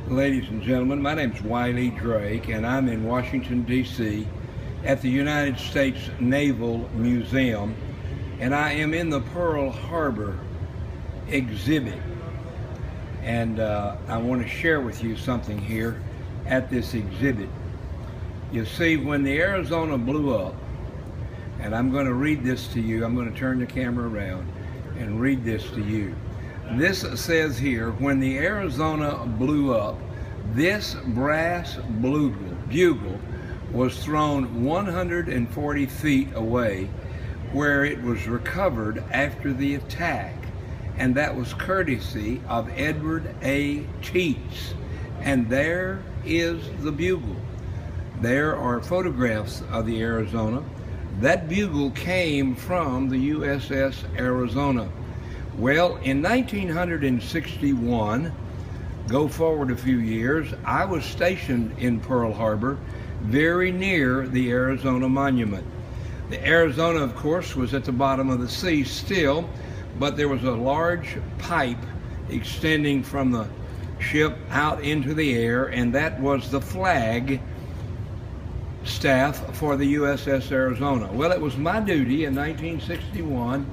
Ladies and gentlemen, my name is Wiley Drake, and I'm in Washington, D.C. at the United States Naval Museum, and I am in the Pearl Harbor exhibit. And I want to share with you something here at this exhibit. You see, when the Arizona blew up, and I'm going to read this to you, I'm going to turn the camera around and read this to you. This says here, when the Arizona blew up, this brass bugle was thrown 140 feet away, where it was recovered after the attack. And that was courtesy of Edward A. Teets. And there is the bugle. There are photographs of the Arizona. That bugle came from the USS Arizona. Well, in 1961, go forward a few years, I was stationed in Pearl Harbor, very near the Arizona Monument. The Arizona, of course, was at the bottom of the sea still, but there was a large pipe extending from the ship out into the air, and that was the flag staff for the USS Arizona. Well, it was my duty in 1961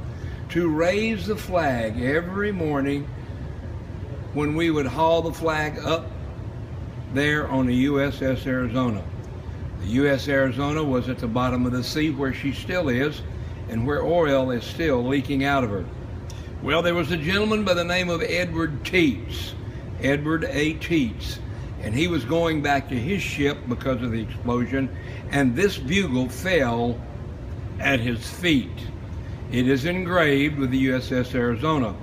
to raise the flag every morning when we would haul the flag up there on the USS Arizona. The USS Arizona was at the bottom of the sea, where she still is, and where oil is still leaking out of her. Well, there was a gentleman by the name of Edward Teets, Edward A. Teets, and he was going back to his ship because of the explosion, and this bugle fell at his feet. It is engraved with the USS Arizona.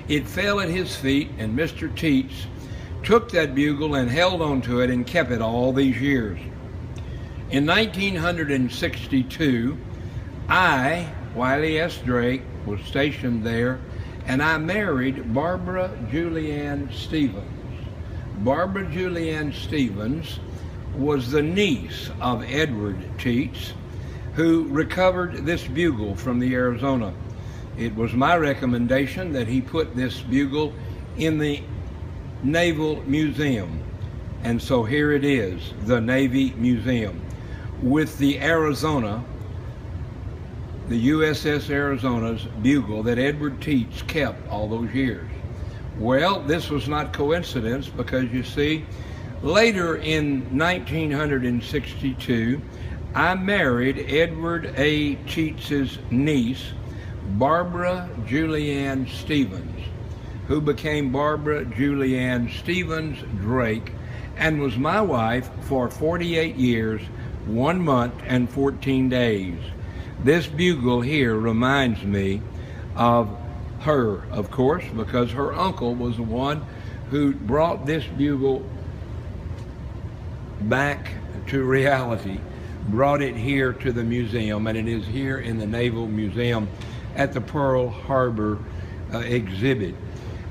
It fell at his feet, and Mr. Teets took that bugle and held onto it and kept it all these years. In 1962, I, Wiley S. Drake, was stationed there, and I married Barbara Julianne Stevens. Barbara Julianne Stevens was the niece of Edward Teets, who recovered this bugle from the Arizona. It was my recommendation that he put this bugle in the Naval Museum. And so here it is, the Navy Museum, with the Arizona, the USS Arizona's bugle that Edward Teets kept all those years. Well, this was not coincidence, because you see, later in 1962, I married Edward A. Teets's niece, Barbara Julianne Stevens, who became Barbara Julianne Stevens Drake, and was my wife for 48 years, 1 month, and 14 days. This bugle here reminds me of her, of course, because her uncle was the one who brought this bugle back to reality, brought it here to the museum, and it is here in the Naval Museum at the Pearl Harbor exhibit.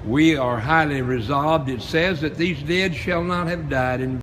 We are highly resolved. It says that these dead shall not have died in